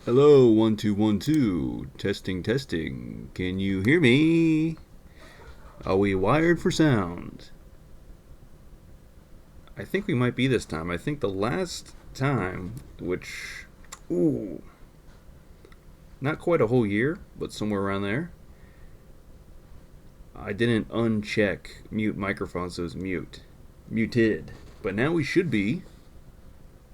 Hello, 1212. Testing, testing. Can you hear me? Are we wired for sound? I think we might be this time. I think the last time, which, ooh, not quite a whole year, but somewhere around there, I didn't uncheck mute microphone, so it was muted. But now we should be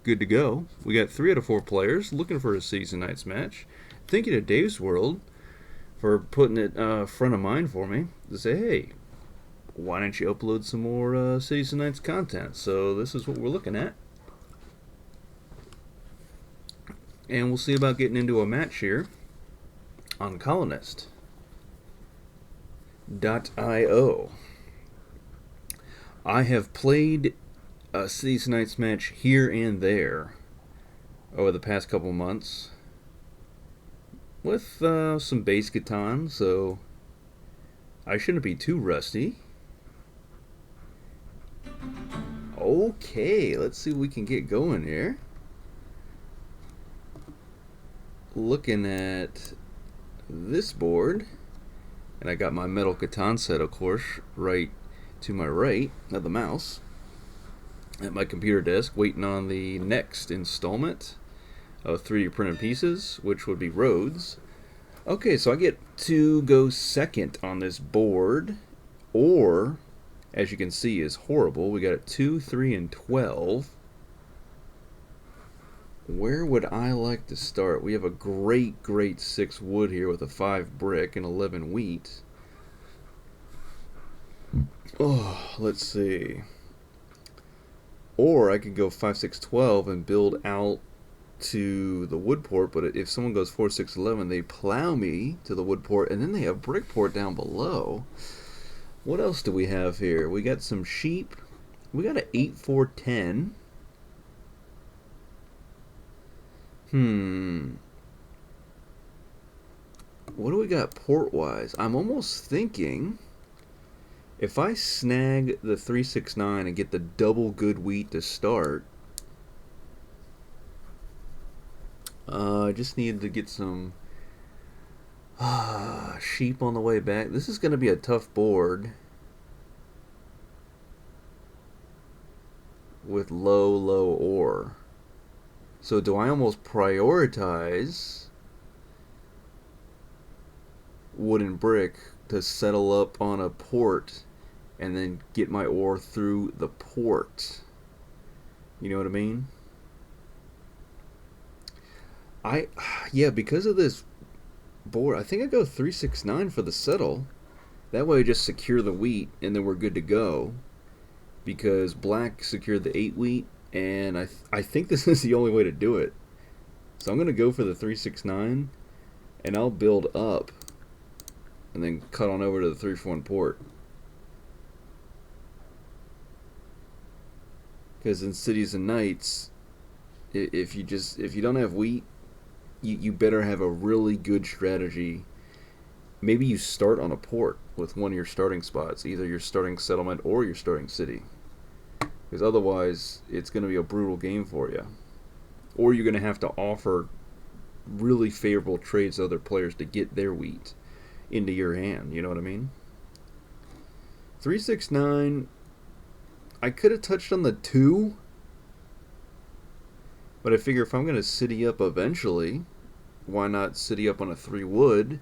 good to go. We got 3 out of 4 players looking for a season nights match. Thank you to Dave's World for putting it front of mind for me to say, hey, why don't you upload some more Cities and Nights content? So this is what we're looking at. And we'll see about getting into a match here on Colonist.io. I have played a Cities and Nights match here and there over the past couple months with some base Catan, so I shouldn't be too rusty. Okay, let's see what we can get going here. Looking at this board, and I got my Metal Catan set, of course, right to my right of the mouse at my computer desk, waiting on the next installment of 3D printed pieces, which would be roads. Okay, so I get to go second on this board, or, as you can see, is horrible. We got a 2, 3, and 12. Where would I like to start? We have a great 6 wood here with a 5 brick and 11 wheat. Oh, let's see. Or I could go 5, 6, 12 and build out to the wood port, but if someone goes 4, 6, 11, they plow me to the wood port, and then they have brick port down below. What else do we have here? We got some sheep. We got an 8, 4, 10. What do we got port-wise? I'm almost thinking if I snag the 3, 6, 9 and get the double good wheat to start, I just need to get some sheep on the way back. This is going to be a tough board with low ore. So do I almost prioritize wood and brick to settle up on a port and then get my ore through the port? You know what I mean? Yeah, because of this board, I think I go 3, 6, 9 for the settle. That way I just secure the wheat and then we're good to go. Because black secured the 8 wheat, and I think this is the only way to do it. So I'm going to go for the 3, 6, 9, and I'll build up and then cut on over to the 3, 4, 1 port. Because in Cities and Nights, if you don't have wheat, you better have a really good strategy. Maybe you start on a port with one of your starting spots, either your starting settlement or your starting city. Because otherwise, it's going to be a brutal game for you. Or you're going to have to offer really favorable trades to other players to get their wheat into your hand. You know what I mean? 3, 6, 9. I could have touched on the 2. But I figure if I'm going to city up eventually, why not city up on a 3 wood?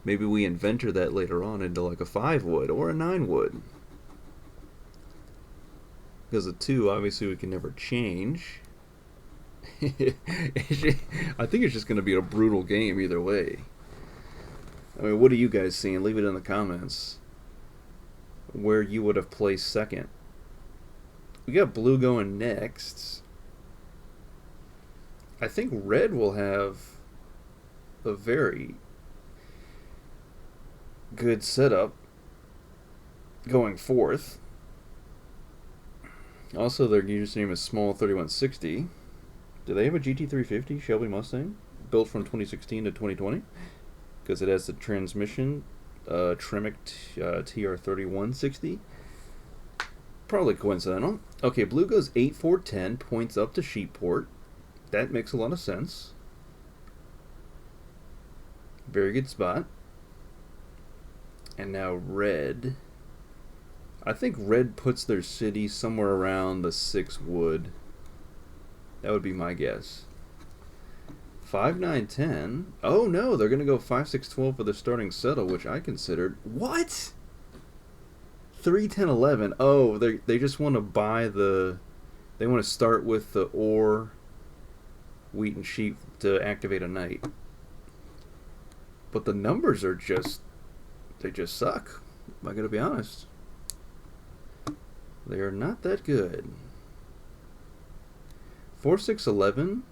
Maybe we inventor that later on into like a 5 wood or a 9 wood. Because the 2, obviously, we can never change. I think it's just going to be a brutal game either way. I mean, what are you guys seeing? Leave it in the comments where you would have placed second. We got blue going next. I think red will have a very good setup going fourth. Also, their username is Small3160. Do they have a GT350 Shelby Mustang built from 2016 to 2020? Because it has the transmission Tremec TR3160. Probably coincidental. Okay, blue goes 8, 4, 10, points up to Sheepport. That makes a lot of sense. Very good spot. And now red. I think red puts their city somewhere around the 6 wood. That would be my guess. 5, 9, 10. Oh no, they're going to go 5, 6, 12 for the starting settle, which I considered. What? 3, 10, 11. Oh, they just want to buy the... They want to start with the ore, wheat, and sheep to activate a knight. But the numbers are just... They just suck. I'm going to be honest. They are not that good. 4, 6, 11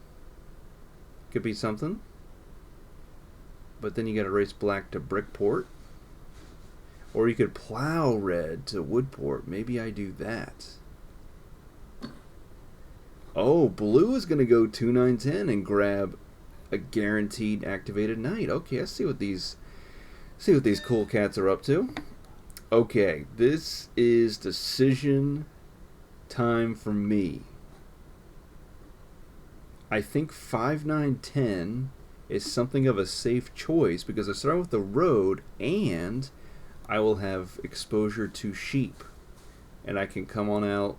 could be something. But then you got to race black to Brickport. Or you could plow red to Woodport. Maybe I do that. Oh, blue is going to go 2, 9, 10 and grab a guaranteed activated knight. Okay, let's see what these cool cats are up to. Okay, this is decision time for me. I think 5, 9, 10 is something of a safe choice because I start with the road and I will have exposure to sheep. And I can come on out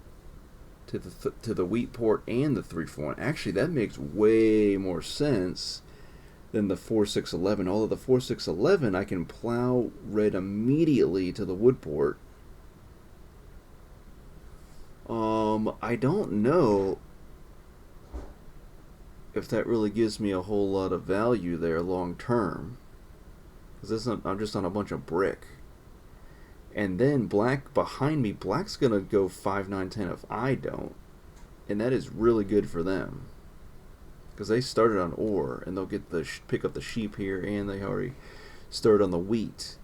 to the wheat port and the 3, 4. Actually, that makes way more sense than the 4, 6, 11. Although the 4, 6, 11, I can plow red immediately to the wood port. I don't know if that really gives me a whole lot of value there long term. Because I'm just on a bunch of brick. And then black behind me, black's going to go 5, 9, 10 if I don't. And that is really good for them. Because they started on ore, and they'll get the pick up the sheep here, and they already started on the wheat.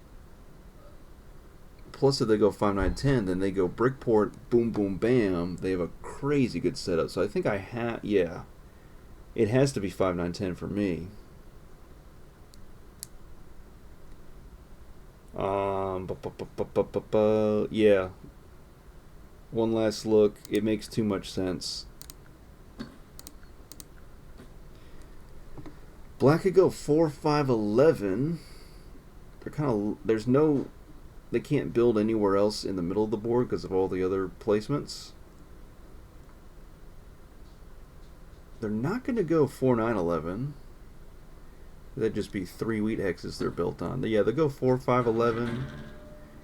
Plus, if they go 5, 9, 10, then they go Brickport, boom, boom, bam. They have a crazy good setup. So I think I have, yeah. It has to be 5, 9, 10 for me. Yeah. One last look. It makes too much sense. Black could go 4, 5, 11. They're kind of... There's no... They can't build anywhere else in the middle of the board because of all the other placements. They're not going to go 4, 9, 11. That'd just be 3 wheat hexes they're built on. Yeah, they'll go 4, 5, 11.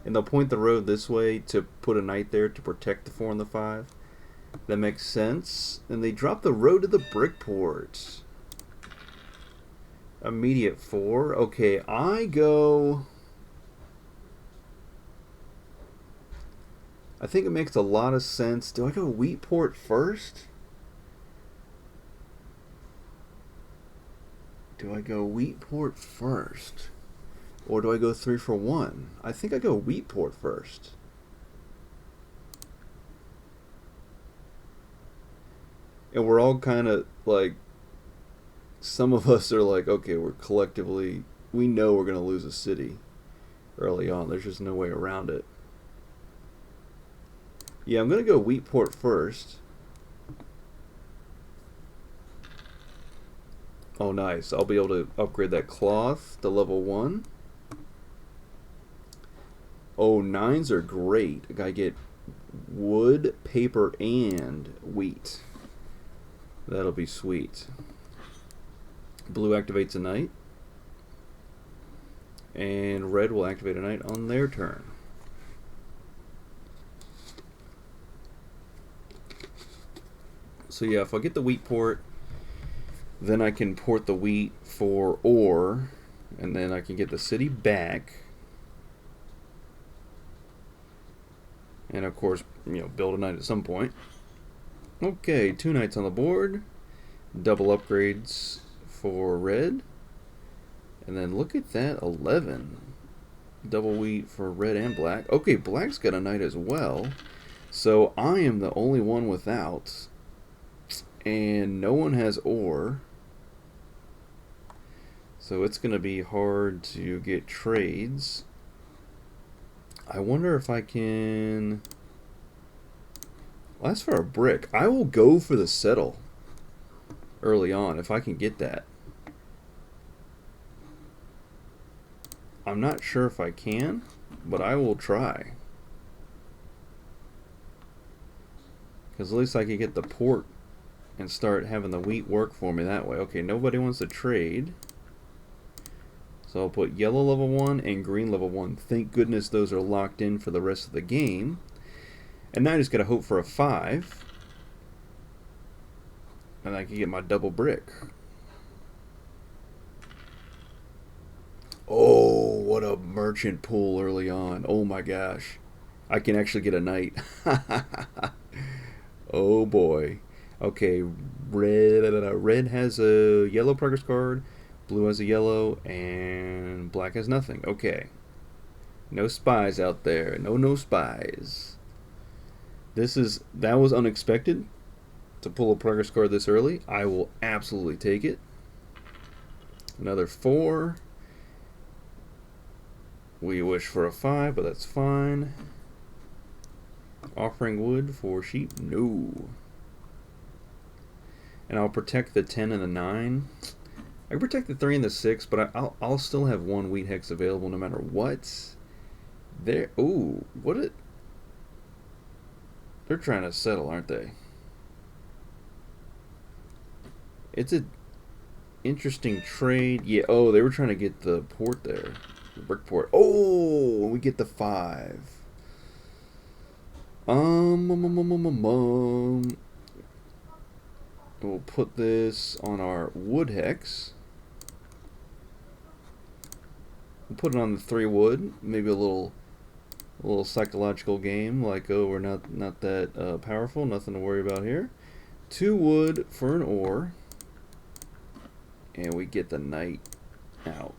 And they'll point the road this way to put a knight there to protect the 4 and the 5. That makes sense. And they drop the road to the Brickport. Immediate 4. Okay, I go... I think it makes a lot of sense. Do I go Wheatport first? Do I go Wheatport first? Or do I go 3 for 1? I think I go Wheatport first. And we're all kind of like... Some of us are like, okay, we're collectively... We know we're going to lose a city early on. There's just no way around it. Yeah, I'm going to go Wheatport first. Oh, nice. I'll be able to upgrade that cloth to level 1. Oh, 9s are great. I get wood, paper, and wheat. That'll be sweet. Blue activates a knight. And red will activate a knight on their turn. So yeah, if I get the wheat port, then I can port the wheat for ore, and then I can get the city back. And of course, you know, build a knight at some point. Okay, 2 knights on the board. Double upgrades for red. And then look at that, 11. Double wheat for red and black. Okay, black's got a knight as well. So I am the only one without. And no one has ore. So it's going to be hard to get trades. I wonder if I can... Well, that's for a brick. I will go for the settle early on if I can get that. I'm not sure if I can, but I will try. Because at least I can get the port and start having the wheat work for me that way. Okay, nobody wants to trade. So I'll put yellow level 1 and green level 1. Thank goodness those are locked in for the rest of the game. And now I just gotta hope for a 5. And I can get my double brick. Oh, what a merchant pool early on. Oh my gosh. I can actually get a knight. Oh boy. Okay, red has a yellow progress card, blue has a yellow, and black has nothing. Okay. No spies out there. No spies. That was unexpected to pull a progress card this early. I will absolutely take it. Another 4. We wish for a 5, but that's fine. Offering wood for sheep? No. And I'll protect the 10 and the 9. I can protect the 3 and the 6, but I'll still have 1 wheat hex available no matter what. There. Ooh, what it? They're trying to settle, aren't they? It's a interesting trade. Yeah. Oh, they were trying to get the port there, the brick port. Oh, we get the 5. We'll put this on our wood hex. We'll put it on the 3 wood. Maybe a little psychological game, like, oh, we're not that powerful, nothing to worry about here. 2 wood for an ore, and we get the knight out.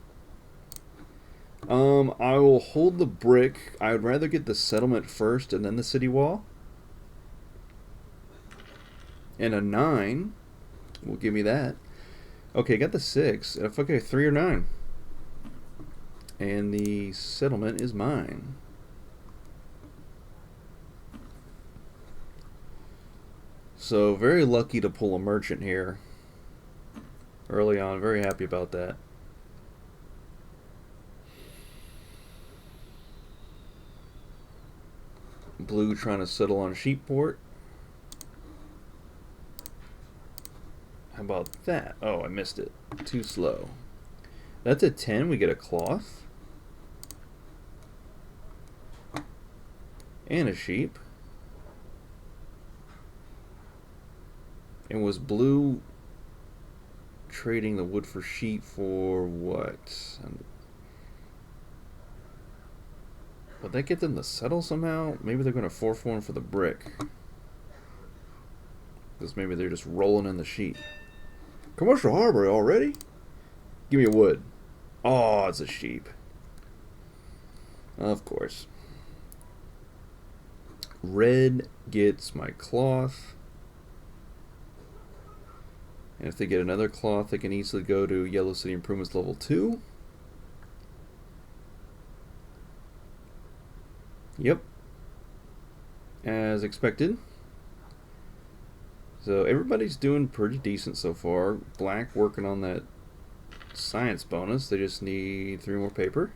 I will hold the brick. I would rather get the settlement first and then the city wall. And a 9 will give me that. Okay, got the 6. Okay, 3 or 9. And the settlement is mine. So, very lucky to pull a merchant here early on. Very happy about that. Blue trying to settle on Sheepport. How about that? Oh, I missed it. Too slow. That's a 10. We get a cloth. And a sheep. And was blue trading the wood for sheep for what? Would that get them to settle somehow? Maybe they're going to 4-4 for the brick. Because maybe they're just rolling in the sheep. Commercial harbor already? Give me a wood. Oh, it's a sheep. Of course. Red gets my cloth. And if they get another cloth, they can easily go to Yellow City Improvements level 2. Yep. As expected. So everybody's doing pretty decent so far. Black working on that science bonus. They just need 3 more paper.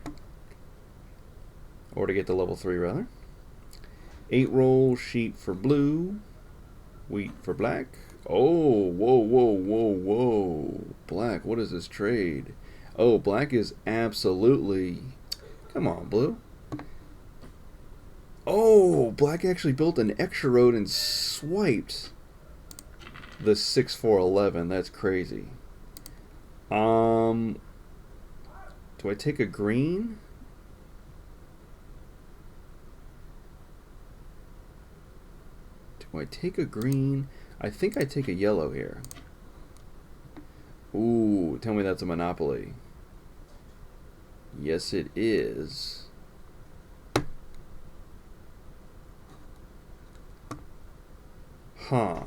Or to get to level 3 rather. 8 roll sheep for blue. Wheat for black. Oh, whoa. Black, what is this trade? Oh, black is absolutely... Come on, blue. Oh, black actually built an extra road and swiped the 6-4-11. That's crazy. Do I take a green? Do I take a green? I think I take a yellow here. Ooh, tell me that's a monopoly. Yes, it is. Huh.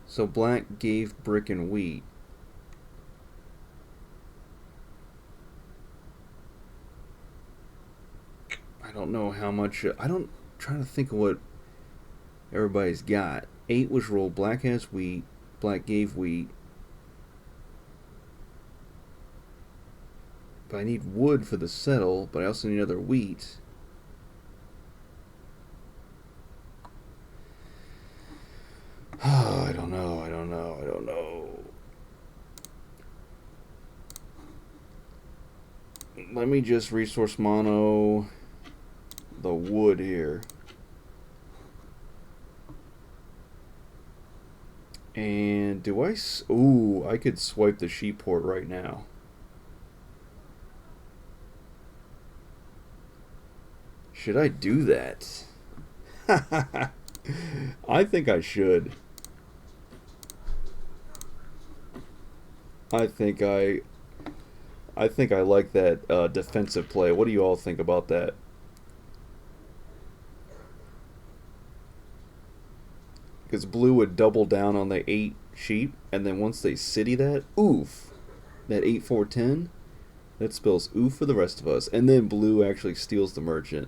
So black gave brick and wheat. I don't know how much. Trying to think of what everybody's got. 8 was rolled. Black has wheat. Black gave wheat. But I need wood for the settle, but I also need another wheat. Oh, I don't know. Let me just resource mono the wood here. And do I... Ooh, I could swipe the sheep port right now. Should I do that? I think I should. I think I like that defensive play. What do you all think about that? Because blue would double down on the 8 sheep, and then once they city that, oof, that 8-4-10, that spells oof for the rest of us. And then blue actually steals the merchant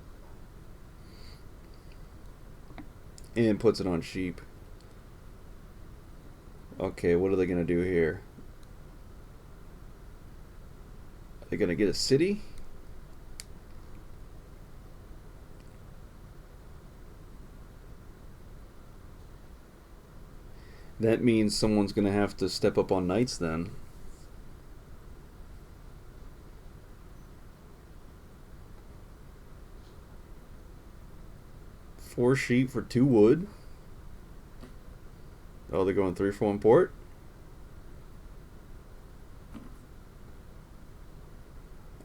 and puts it on sheep. Okay, what are they going to do here? Are they going to get a city? That means someone's going to have to step up on knights then. Four sheep for 2 wood. Oh, they're going 3 for 1 port.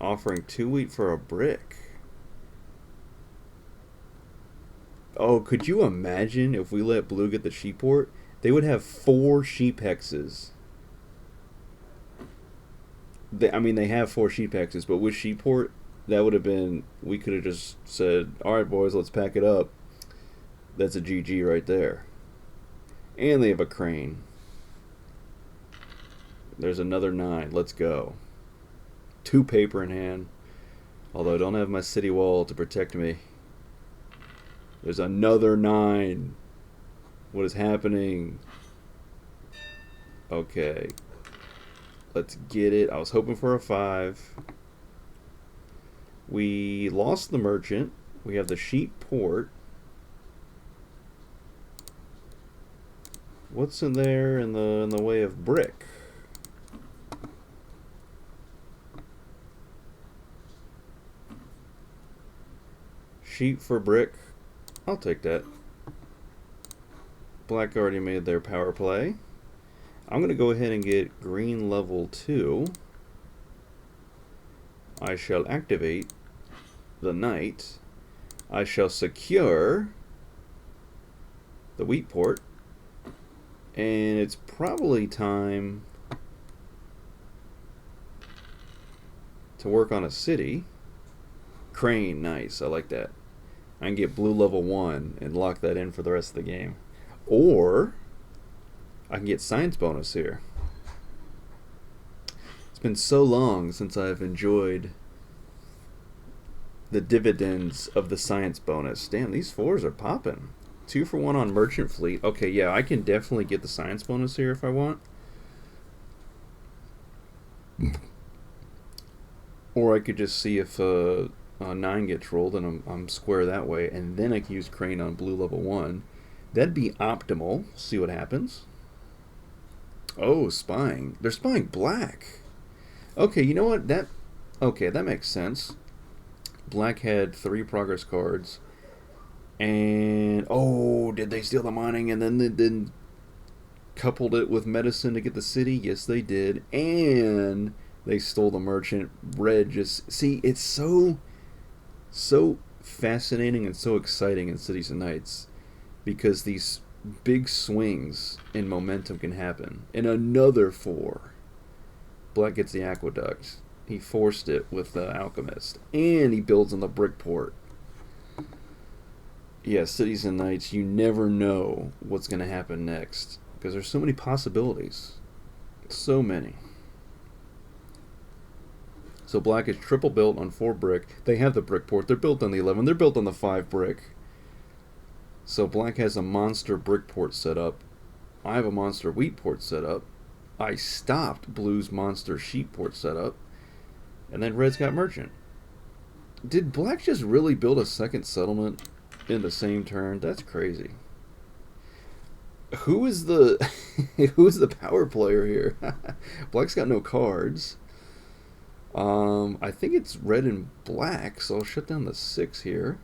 Offering 2 wheat for a brick. Oh, could you imagine if we let blue get the sheep port? They would have 4 sheep hexes. They have 4 sheep hexes, but with sheep port, that would have been... We could have just said, alright boys, let's pack it up. That's a GG right there. And they have a crane. There's another 9. Let's go. 2 paper in hand. Although I don't have my city wall to protect me. There's another 9. What is happening? Okay. Let's get it. I was hoping for a 5. We lost the merchant. We have the sheep port. What's in there in the way of brick? Sheep for brick. I'll take that. Black already made their power play. I'm going to go ahead and get green level 2. I shall activate the knight. I shall secure the wheat port. And it's probably time to work on a city. Crane, nice. I like that. I can get blue level 1 and lock that in for the rest of the game. Or I can get science bonus here. It's been so long since I've enjoyed the dividends of the science bonus. Damn, these 4s are popping. 2 for 1 on merchant fleet. Okay, yeah, I can definitely get the science bonus here if I want. Or I could just see if 9 gets rolled and I'm square that way, and then I can use crane on blue level 1. That'd be optimal. See what happens. Oh, spying. They're spying black. Okay, you know what? Okay, that makes sense. Black had 3 progress cards. And oh, did they steal the mining and then coupled it with medicine to get the city? Yes, they did. And they stole the merchant. Red just... See, it's so fascinating and so exciting in Cities and Knights because these big swings in momentum can happen. And another 4. Black gets the aqueduct. He forced it with the alchemist. And he builds on the brick port. Yeah, Cities and Knights, you never know what's going to happen next. Because there's so many possibilities. So many. So black is triple built on 4 brick. They have the brick port. They're built on the 11. They're built on the 5 brick. So black has a monster brick port set up. I have a monster wheat port set up. I stopped blue's monster sheep port set up. And then red's got merchant. Did black just really build a second settlement in the same turn? That's crazy. Who is the who is the power player here? Black's got no cards. I think it's red and black, so I'll shut down the 6 here.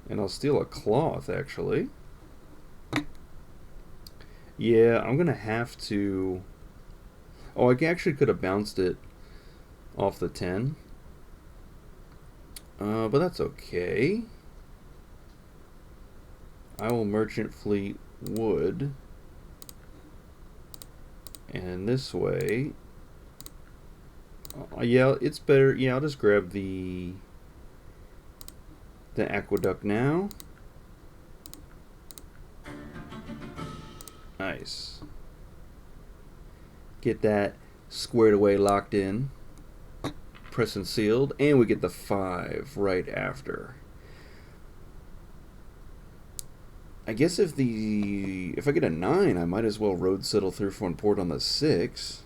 And I'll steal a cloth, actually. Yeah, I'm gonna have to... Oh, I actually could have bounced it off the 10. But that's okay. I will merchant fleet wood. And this way... yeah, it's better. Yeah, I'll just grab the aqueduct now. Nice. Get that squared away, locked in. Press and sealed, and we get the 5 right after. I guess if I get a 9, I might as well road settle through for one port on the 6.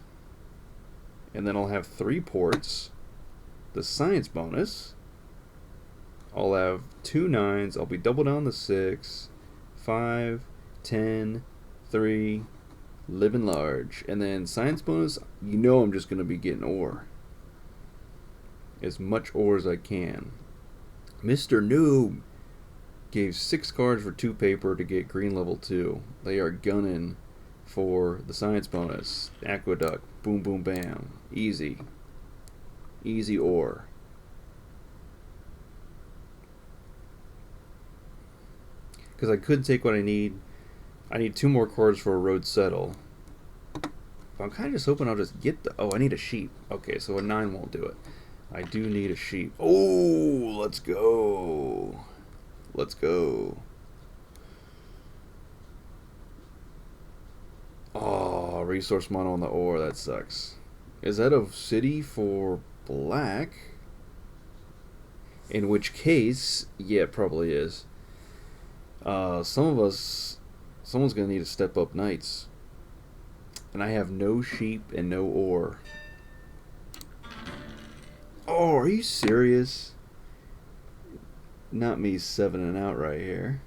And then I'll have 3 ports. The science bonus. I'll have 2 9s. I'll be double down the 6. 5, 10, 3, living large. And then science bonus, you know I'm just going to be getting ore. As much ore as I can. Mr. Noob gave 6 cards for 2 paper to get green level 2. They are gunning for the science bonus. Aqueduct. Boom, boom, bam. Easy. Easy ore. Because I could take what I need. I need 2 more cards for a road settle. But I'm kind of just hoping I'll just get the... Oh, I need a sheep. Okay, so a 9 won't do it. I do need a sheep. Oh, let's go. Let's go. Oh, resource mono on the ore. That sucks. Is that a city for black? In which case, yeah, it probably is. Someone's going to need to step up knights. And I have no sheep and no ore. Oh, are you serious? Not me 7-ing out right here.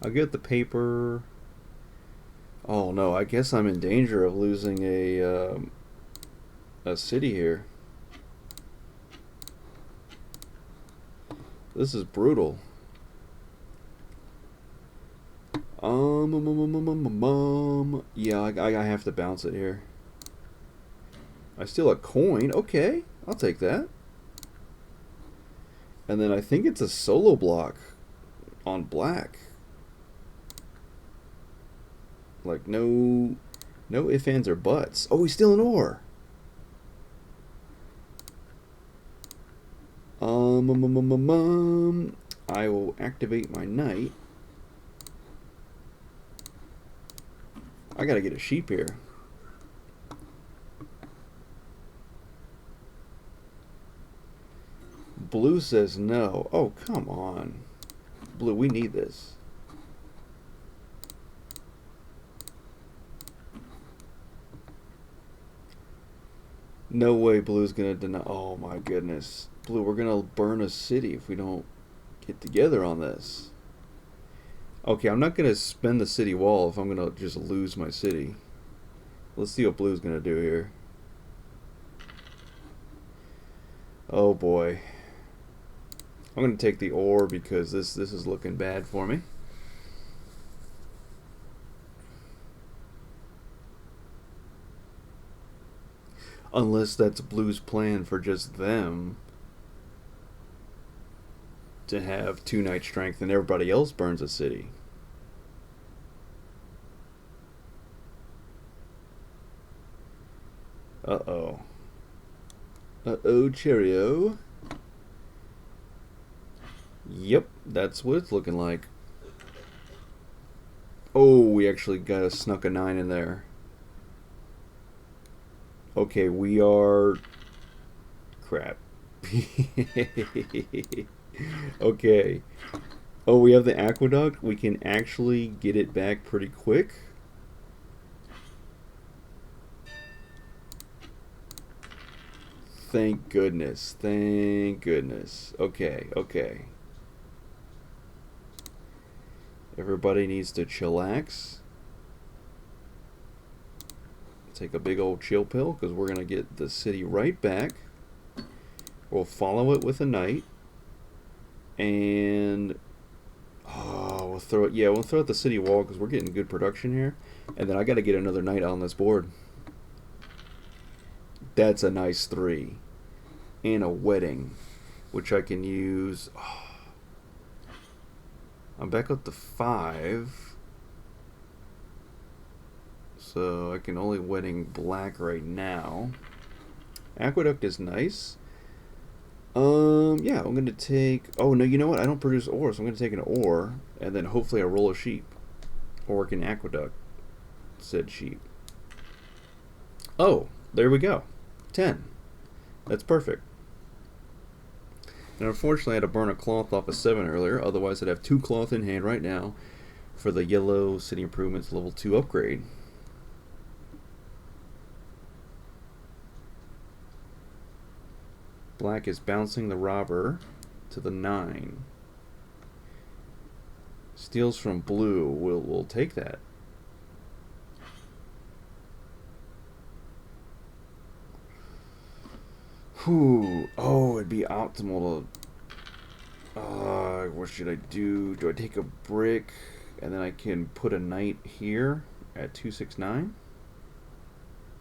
I'll get the paper. Oh no, I guess I'm in danger of losing a city here. This is brutal. Yeah, I have to bounce it here. I steal a coin. Okay, I'll take that. And then I think it's a solo block on black. Like no ifs, ands, or buts. Oh, he's still an ore. I will activate my knight. I gotta get a sheep here. Blue says no. Oh, come on. Blue, we need this. No way Blue's gonna deny. Oh my goodness. Blue, we're gonna burn a city if we don't get together on this. Okay, I'm not gonna spend the city wall if I'm gonna just lose my city. Let's see what Blue's gonna do here. Oh boy. I'm gonna take the ore because this is looking bad for me. Unless that's Blue's plan for just them to have 2 knight strength and everybody else burns a city. Uh-oh. Uh-oh, Cheerio. Yep, that's what it's looking like. Oh, we actually snuck a 9 in there. Okay, we are... Crap. Okay. Oh, we have the aqueduct. We can actually get it back pretty quick. Thank goodness. Thank goodness. Okay, okay. Everybody needs to chillax. Take a big old chill pill because we're going to get the city right back. We'll follow it with a knight. And we'll throw it. Yeah, we'll throw it the city wall because we're getting good production here. And then I got to get another knight on this board. That's a nice 3. And a wedding, which I can use. I'm back up to 5. So I can only wedding black right now. Aqueduct is nice. Yeah, I'm gonna take. Oh no, you know what? I don't produce ore, so I'm gonna take an ore, and then hopefully I roll a sheep, or an aqueduct. Said sheep. Oh, there we go. 10. That's perfect. And unfortunately, I had to burn a cloth off a 7 earlier. Otherwise, I'd have 2 cloth in hand right now for the yellow city improvements level 2 upgrade. Black is bouncing the robber to the 9. Steals from blue. We'll take that. Whew. Oh, it'd be optimal to... what should I do? Do I take a brick and then I can put a knight here at 269?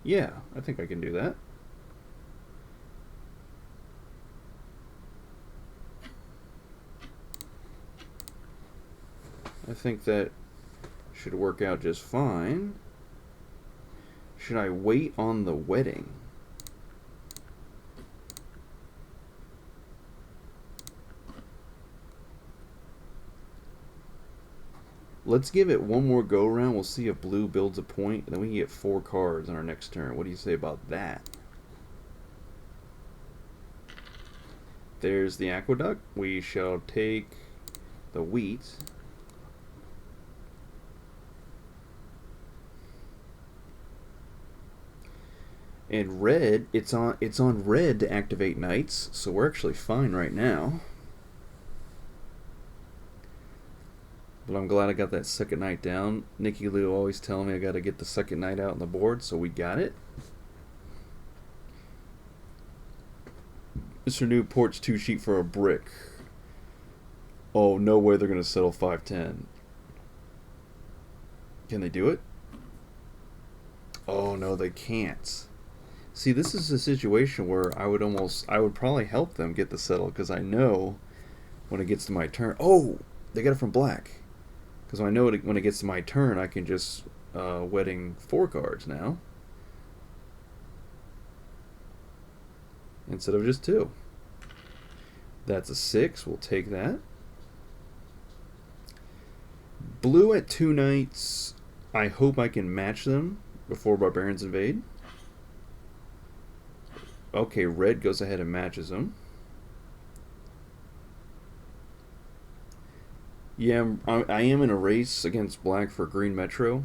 Yeah, I think I can do that. I think that should work out just fine. Should I wait on the wedding? Let's give it one more go around. We'll see if blue builds a point, and then we can get 4 cards on our next turn. What do you say about that? There's the aqueduct. We shall take the wheat. And red, it's on red to activate knights, so we're actually fine right now. But I'm glad I got that second knight down. Nikki Lou always telling me I got to get the second knight out on the board, so we got it. Mr. Newport's too cheap for a brick. Oh, no way they're going to settle 510. Can they do it? Oh, no, they can't. See, this is a situation where I would probably help them get the settle, because I know when it gets to my turn. Oh, they got it from black. Because I know when it gets to my turn, I can just wedding 4 cards now. Instead of just 2. That's a 6. We'll take that. Blue at 2 knights. I hope I can match them before barbarians invade. Okay, red goes ahead and matches them. Yeah, I am in a race against black for green metro.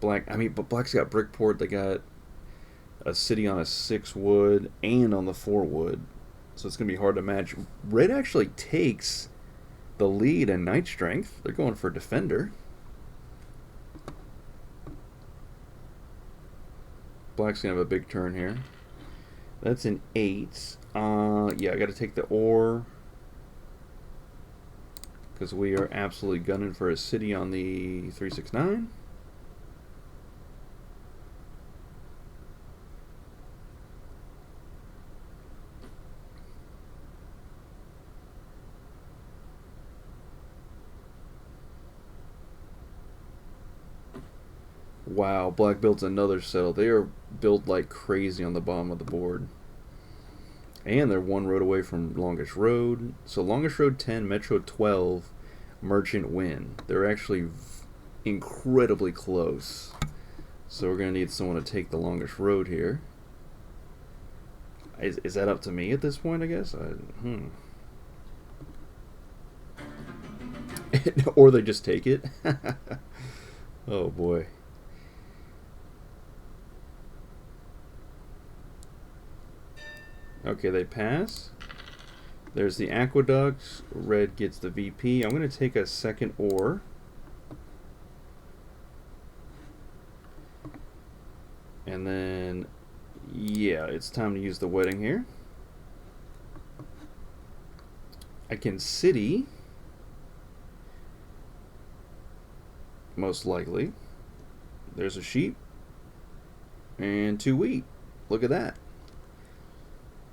But black's got Brickport. They got a city on a 6 wood and on the 4 wood. So it's going to be hard to match. Red actually takes the lead in knight strength. They're going for defender. Black's going to have a big turn here. That's an 8. Yeah, I got to take the ore. Because we are absolutely gunning for a city on the 369. Wow, black builds another settle. They are built like crazy on the bottom of the board. And they're 1 road away from longest road. So longest road 10, metro 12, merchant win. They're actually incredibly close. So we're going to need someone to take the longest road here. Is that up to me at this point, I guess? Or they just take it? Oh boy. Okay, they pass. There's the aqueduct. Red gets the VP. I'm going to take a second ore. And then, yeah, it's time to use the wedding here. I can city. Most likely. There's a sheep. And 2 wheat. Look at that.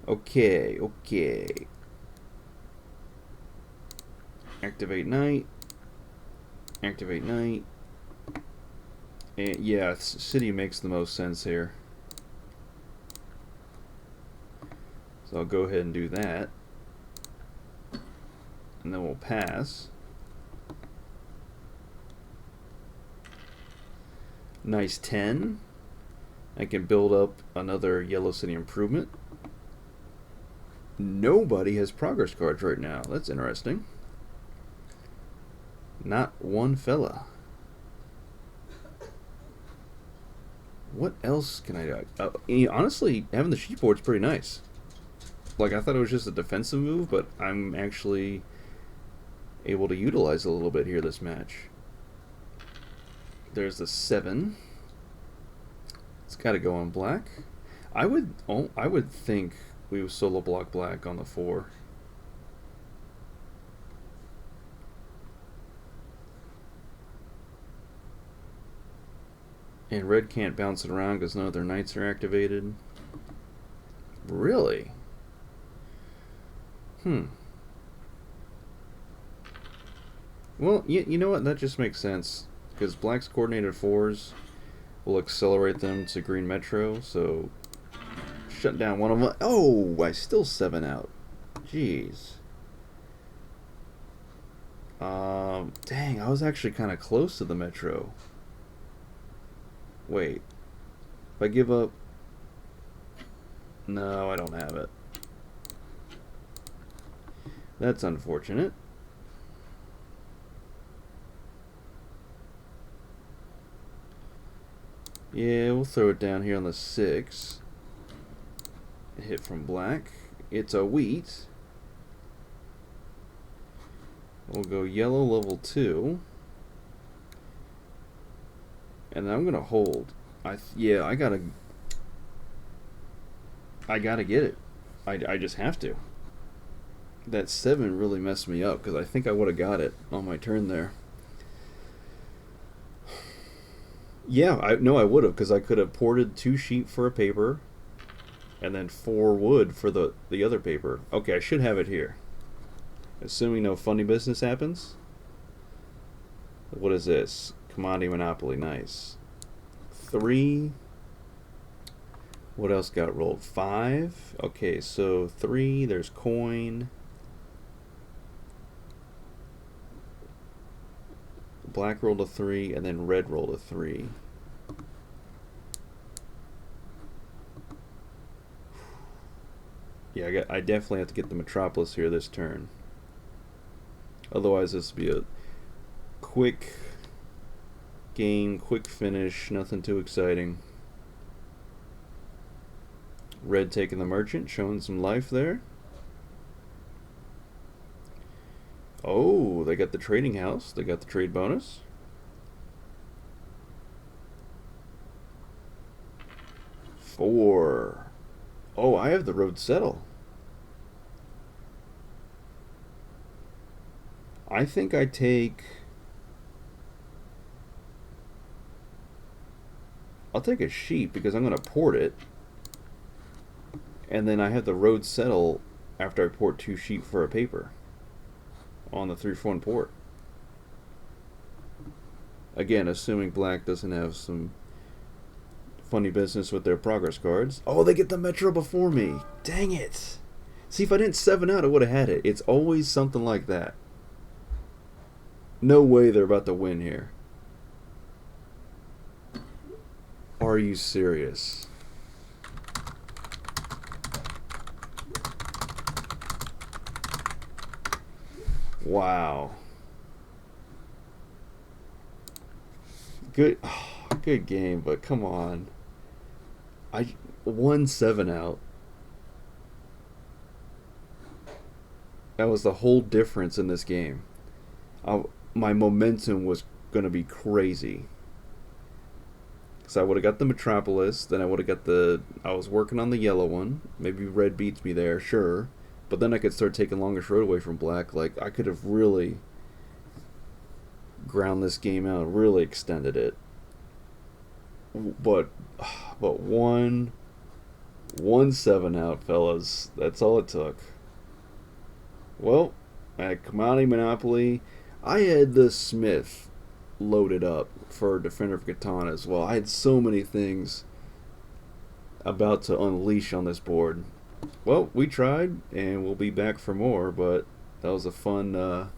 Okay, okay. Activate night. Activate night. And yeah, city makes the most sense here. So I'll go ahead and do that. And then we'll pass. Nice 10. I can build up another Yellow City improvement. Nobody has progress cards right now. That's interesting. Not one fella. What else can I do? Honestly, having the sheep board's pretty nice. Like, I thought it was just a defensive move, but I'm actually able to utilize a little bit here this match. There's the 7. It's got to go on black. I would think we would solo block black on the 4. And red can't bounce it around because none of their knights are activated. Really? Well, you know what? That just makes sense. Because black's coordinated 4s will accelerate them to green metro, so shut down one of them. Oh, I still 7 out. Jeez. Dang, I was actually kind of close to the metro. Wait. If I give up... No, I don't have it. That's unfortunate. Yeah, we'll throw it down here on the 6. Hit from black. It's a wheat. We'll go yellow level 2. And then I'm gonna hold. I gotta get it. I just have to. That 7 really messed me up because I think I would have got it on my turn there. Yeah, I would have, because I could have ported 2 sheep for a paper, and then 4 wood for the other paper. Okay, I should have it here. Assuming no funny business happens. What is this? Commodity Monopoly, nice. 3. What else got rolled? 5. Okay, so 3, there's coin. Black rolled a 3, and then red rolled a 3. Yeah, I definitely have to get the Metropolis here this turn. Otherwise, this would be a quick game, quick finish, nothing too exciting. Red taking the merchant, showing some life there. Oh, they got the trading house. They got the trade bonus. Four. Oh, I have the road settle. I think I take... I'll take a sheep because I'm going to port it. And then I have the road settle after I port 2 sheep for a paper on the 3-for-1 port. Again, assuming black doesn't have some funny business with their progress cards. Oh, they get the metro before me. Dang it. See, if I didn't 7 out, I would have had it. It's always something like that. No way they're about to win here. Are you serious? Wow. Good, good game, but come on. I won 7 out. That was the whole difference in this game. I, my momentum was gonna be crazy. So I would have got the Metropolis, then I would have got the. I was working on the yellow one. Maybe red beats me there, sure. But then I could start taking longest road away from black. Like, I could have really ground this game out, really extended it. But, but one 7 out, fellas. That's all it took. Well, at Commodity Monopoly, I had the Smith loaded up for Defender of Katana as well. I had so many things about to unleash on this board. Well, we tried, and we'll be back for more, but that was a fun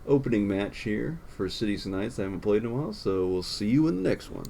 opening match here for Cities and Nights. I haven't played in a while, so we'll see you in the next one.